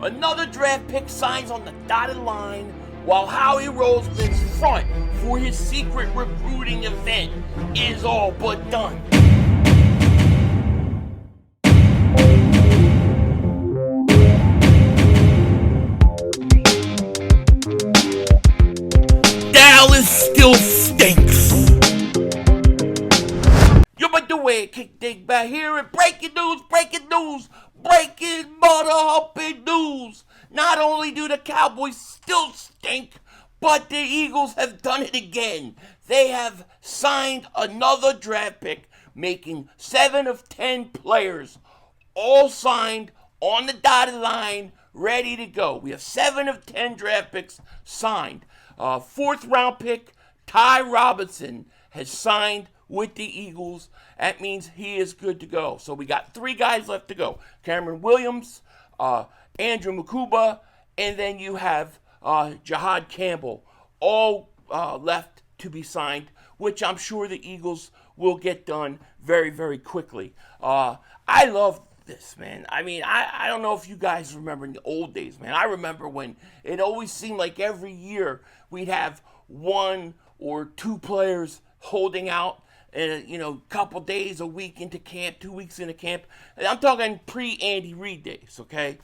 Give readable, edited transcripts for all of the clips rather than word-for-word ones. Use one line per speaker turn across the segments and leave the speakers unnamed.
Another draft pick signs on the dotted line while Howie Roseman's front for his secret recruiting event is all but done. Dallas still stinks. Yo, but the way it kick Dingbat here and breaking news, breaking mother humping news. Not only do the Cowboys still stink, but the Eagles have done it again. They have signed another draft pick, making 7 of 10 players, all signed on the dotted line, ready to go. We have 7 of 10 draft picks signed. 4th round pick, Ty Robinson, has signed with the Eagles. That means he is good to go. So we got 3 guys left to go. Cameron Williams, Andrew Makuba, and then you have Jahad Campbell, all left to be signed, which I'm sure the Eagles will get done very, very quickly. I love this, man. I mean, I don't know if you guys remember in the old days, man. I remember when it always seemed like every year we'd have 1 or 2 players holding out, couple days, a week into camp, 2 weeks into camp. And I'm talking pre-Andy Reid days, okay?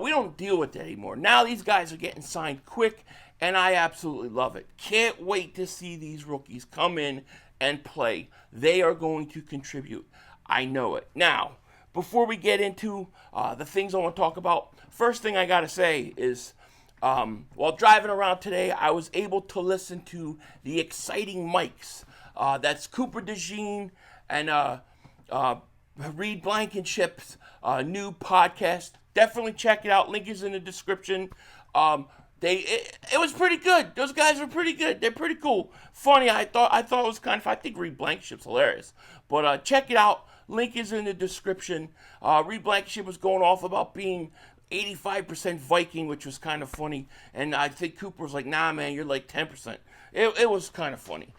We don't deal with that anymore. Now these guys are getting signed quick, and I absolutely love it. Can't wait to see these rookies come in and play. They are going to contribute. I know it. Now, before we get into the things I want to talk about, first thing I got to say is, while driving around today, I was able to listen to the Exciting Mics. That's Cooper DeJean and Reed Blankenship's new podcast. Definitely check it out. Link is in the description. It was pretty good. Those guys are pretty good. They're pretty cool. Funny. I thought it was kind of. I think Reed Blankenship's hilarious. But check it out. Link is in the description. Reed Blankenship was going off about being 85% Viking, which was kind of funny. And I think Cooper was like, "Nah, man, you're like 10%." It was kind of funny.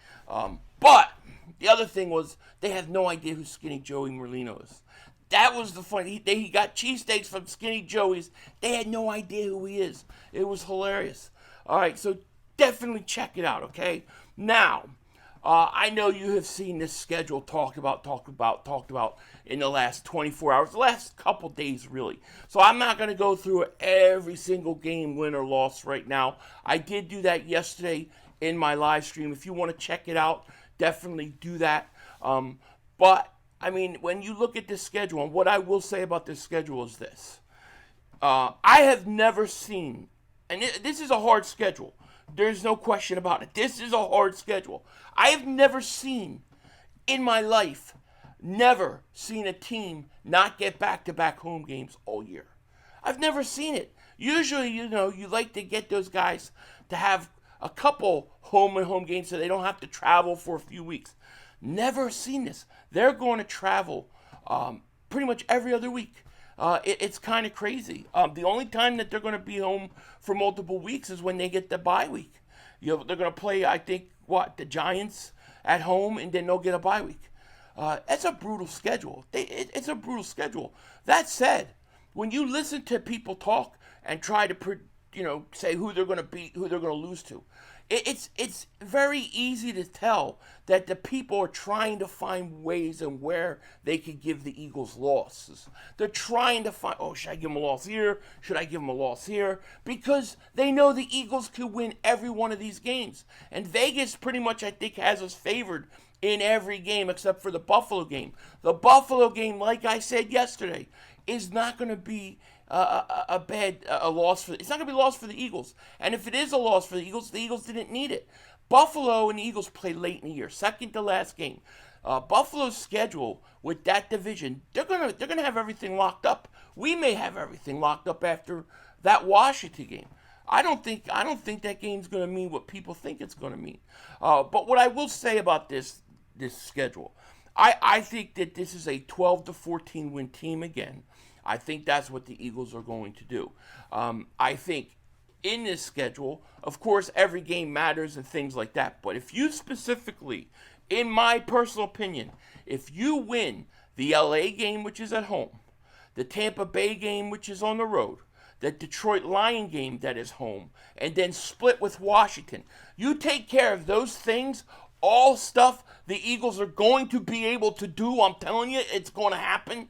But the other thing was they had no idea who Skinny Joey Merlino is. That was the funny. He got cheesesteaks from Skinny Joey's. They had no idea who he is. It was hilarious. All right, so definitely check it out, okay? Now, I know you have seen this schedule talked about in the last 24 hours, the last couple days, really. So I'm not going to go through every single game, win or loss, right now. I did do that yesterday in my live stream. If you want to check it out, definitely do that. But I mean, when you look at this schedule, and what I will say about this schedule is this. I have never seen, and this is a hard schedule. There's no question about it. This is a hard schedule. I have never seen in my life, never seen a team not get back-to-back home games all year. I've never seen it. Usually, you like to get those guys to have a couple home games so they don't have to travel for a few weeks. Never seen this. They're going to travel pretty much every other week. It's kind of crazy. The only time that they're going to be home for multiple weeks is when they get the bye week. They're going to play, I think, the Giants at home, and then they'll get a bye week. That's a brutal schedule. It's a brutal schedule. That said, when you listen to people talk and try to say who they're going to beat, who they're going to lose to, it's very easy to tell that the people are trying to find ways and where they could give the Eagles losses. They're trying to find, should I give them a loss here? Should I give them a loss here? Because they know the Eagles could win every one of these games. And Vegas pretty much, I think, has us favored in every game except for the Buffalo game. The Buffalo game, like I said yesterday, is not going to be a loss for. It's not going to be a loss for the Eagles. And if it is a loss for the Eagles didn't need it. Buffalo and the Eagles play late in the year, second to last game. Buffalo's schedule with that division, they're gonna have everything locked up. We may have everything locked up after that Washington game. I don't think that game's going to mean what people think it's going to mean. But what I will say about this schedule, I think that this is a 12 to 14 win team again. I think that's what the Eagles are going to do. I think in this schedule, of course, every game matters and things like that. But if you specifically, in my personal opinion, if you win the LA game, which is at home, the Tampa Bay game, which is on the road, the Detroit Lion game that is home, and then split with Washington. You take care of those things, all stuff the Eagles are going to be able to do. I'm telling you, it's going to happen.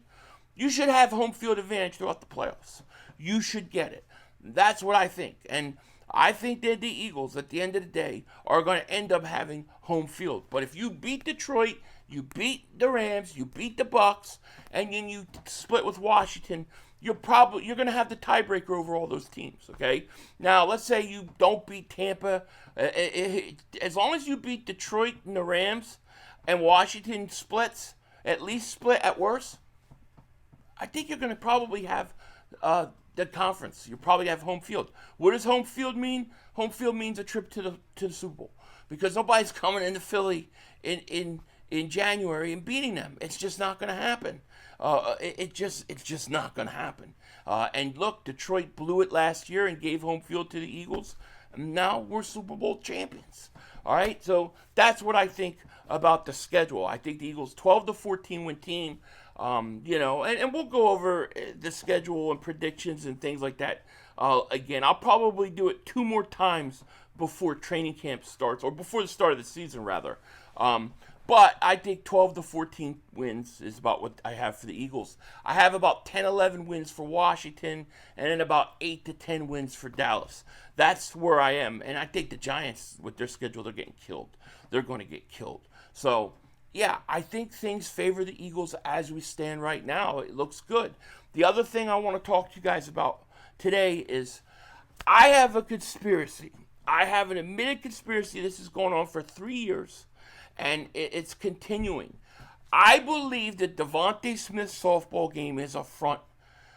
You should have home field advantage throughout the playoffs. You should get it. That's what I think. And I think that the Eagles, at the end of the day, are going to end up having home field. But if you beat Detroit, you beat the Rams, you beat the Bucks, and then you split with Washington, you're going to have the tiebreaker over all those teams. Okay. Now let's say you don't beat Tampa. As long as you beat Detroit and the Rams, and Washington splits, at least split at worst, I think you're going to probably have the conference. You probably have home field. What does home field mean? Home field means a trip to the Super Bowl, because nobody's coming into Philly in January and beating them. It's just not going to happen. It's just not going to happen. And look, Detroit blew it last year and gave home field to the Eagles. And now we're Super Bowl champions. All right, so that's what I think about the schedule. I think the Eagles 12-14 win team. And we'll go over the schedule and predictions and things like that. Again, I'll probably do it 2 more times before training camp starts, or before the start of the season, rather. But I think 12-14 wins is about what I have for the Eagles. I have about 10-11 wins for Washington, and then about 8-10 wins for Dallas. That's where I am. And I think the Giants, with their schedule, they're getting killed. They're going to get killed. So, yeah, I think things favor the Eagles as we stand right now. It looks good. The other thing I want to talk to you guys about today is I have a conspiracy. I have an admitted conspiracy. This is going on for 3 years. And it's continuing. I believe that Devontae Smith's softball game is a front.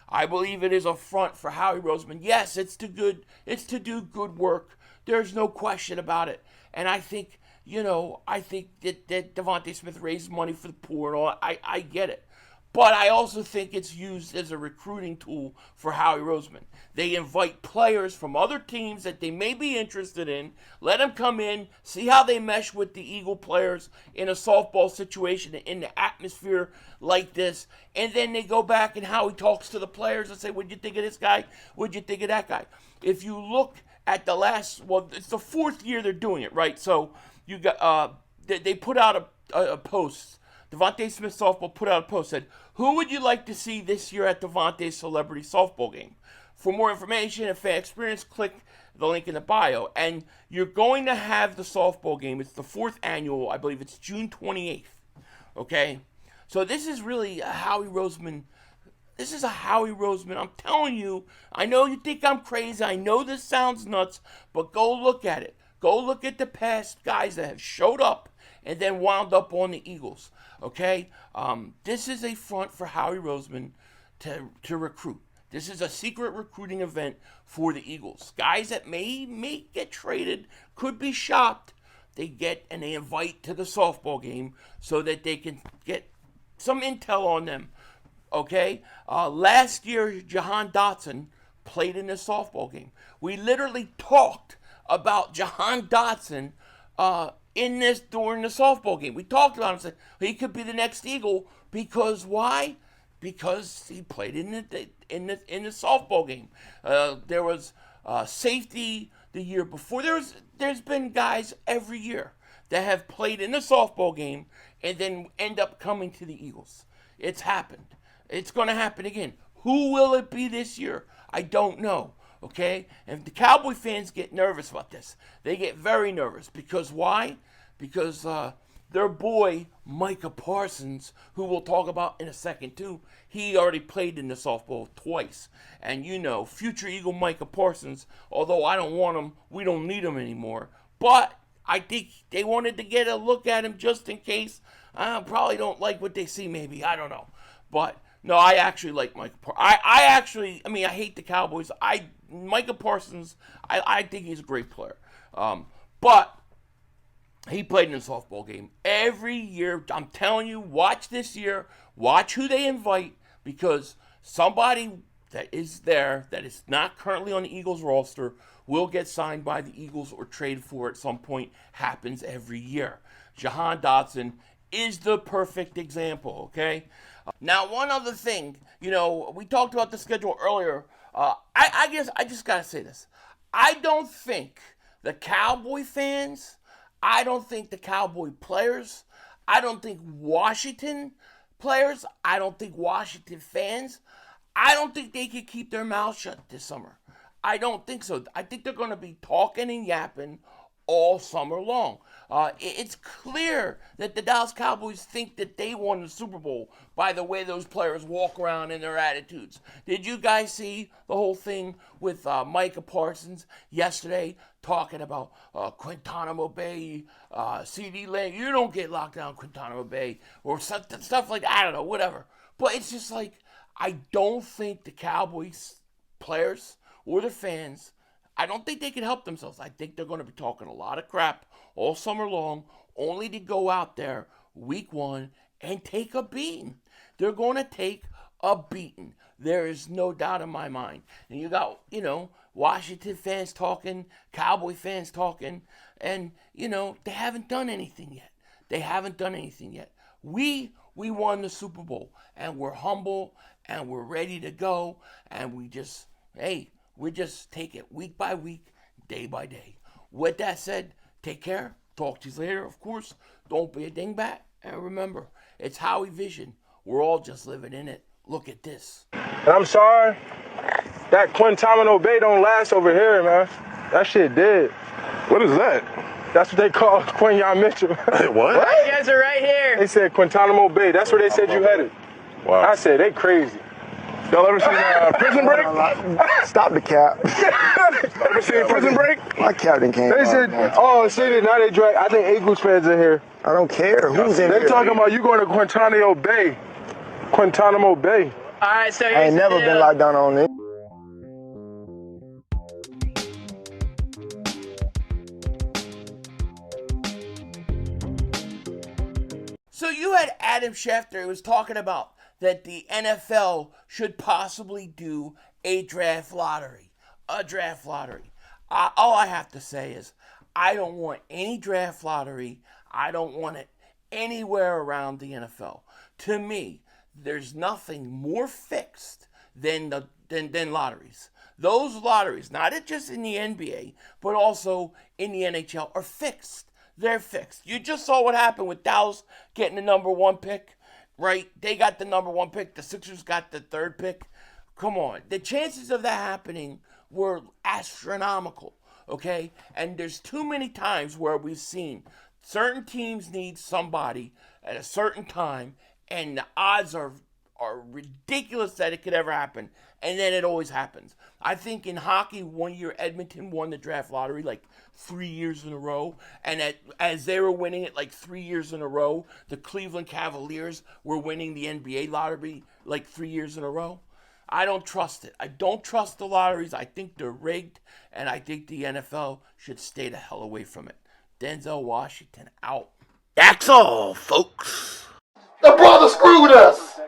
I believe it is a front for Howie Roseman. Yes, it's to do good work. There's no question about it. And I think, that Devontae Smith raised money for the poor and all. I get it. But I also think it's used as a recruiting tool for Howie Roseman. They invite players from other teams that they may be interested in, let them come in, see how they mesh with the Eagle players in a softball situation, in the atmosphere like this, and then they go back and Howie talks to the players and say, what'd you think of this guy? What'd you think of that guy? If you look at it's the 4th year they're doing it, right? So you got they put out a post. Devontae Smith Softball put out a post, said, who would you like to see this year at Devontae's Celebrity Softball Game? For more information and fan experience, click the link in the bio. And you're going to have the softball game. It's the 4th annual. I believe it's June 28th. Okay? So this is really a Howie Roseman. This is a Howie Roseman. I'm telling you, I know you think I'm crazy. I know this sounds nuts, but go look at it. Go look at the past guys that have showed up and then wound up on the Eagles. Okay? This is a front for Howie Roseman to recruit. This is a secret recruiting event for the Eagles. Guys that may get traded, could be shopped. They invite to the softball game so that they can get some intel on them. Okay? Last year, Jahan Dotson played in the softball game. We literally talked about Jahan Dotson during the softball game. We talked about him, said he could be the next Eagle because why? Because he played in the softball game. There was safety the year before. There's been guys every year that have played in the softball game and then end up coming to the Eagles. It's happened. It's going to happen again. Who will it be this year? I don't know. Okay? And the Cowboy fans get nervous about this. They get very nervous. Because why? Because their boy, Micah Parsons, who we'll talk about in a second too, he already played in the softball twice. And future Eagle Micah Parsons, although I don't want him, we don't need him anymore. But I think they wanted to get a look at him just in case. I probably don't like what they see, maybe. I don't know. But no, I actually like Micah Parsons. I hate the Cowboys. Micah Parsons, I think he's a great player. But he played in a softball game every year. I'm telling you, watch this year. Watch who they invite, because somebody that is there that is not currently on the Eagles roster will get signed by the Eagles or traded for at some point. Happens every year. Jahan Dotson is the perfect example, okay? Now, one other thing, we talked about the schedule earlier. I guess I just gotta say this. I don't think the Cowboy fans, I don't think the Cowboy players, I don't think Washington players, I don't think Washington fans, I don't think they could keep their mouths shut this summer. I don't think so. I think they're going to be talking and yapping all summer long. It's clear that the Dallas Cowboys think that they won the Super Bowl by the way those players walk around and their attitudes. Did you guys see the whole thing with Micah Parsons yesterday talking about Guantanamo Bay, CD Lamb? You don't get locked down Guantanamo Bay or stuff like that. I don't know, whatever. But it's just like, I don't think the Cowboys players or the fans, I don't think they can help themselves. I think they're going to be talking a lot of crap all summer long, only to go out there week one and take a beating. They're going to take a beating. There is no doubt in my mind. And you got, Washington fans talking, Cowboy fans talking, and, they haven't done anything yet. They haven't done anything yet. We won the Super Bowl, and we're humble, and we're ready to go, and we just take it week by week, day by day. With that said, take care. Talk to you later, of course. Don't be a dingbat. And remember, it's Howie Vision. We're all just living in it. Look at this.
And I'm sorry, that Guantanamo Bay don't last over here, man. That shit dead.
What is that?
That's what they call Quinyon Mitchell.
What?
You guys are right here.
They said Guantanamo Bay. That's where they said you headed.
Wow.
I said, they crazy.
Y'all ever seen Prison Break?
Stop the cap.
Ever seen Prison Break?
My captain came.
They said, now they drag. I think Eagles fans in here.
I don't care. Who's in here?
They talking about you going to Guantanamo Bay. Guantanamo Bay.
All right, so
I ain't never been locked down on it.
So you had Adam Schefter who was talking about that the NFL should possibly do a draft lottery. All I have to say is I don't want any draft lottery. I don't want it anywhere around the NFL. To me, there's nothing more fixed than lotteries. Those lotteries, not just in the NBA, but also in the NHL, are fixed. They're fixed. You just saw what happened with Dallas getting the number one pick. Right? They got the number one pick. The Sixers got the third pick. Come on. The chances of that happening were astronomical, okay? And there's too many times where we've seen certain teams need somebody at a certain time, and the odds are ridiculous that it could ever happen, and then it always happens. I think in hockey, 1 year Edmonton won the draft lottery like 3 years in a row, and as they were winning it like 3 years in a row, the Cleveland Cavaliers were winning the NBA lottery like 3 years in a row. I don't trust it. I don't trust the lotteries. I think they're rigged, and I think the NFL should stay the hell away from it. Denzel Washington out. That's all, folks.
The brother screwed us.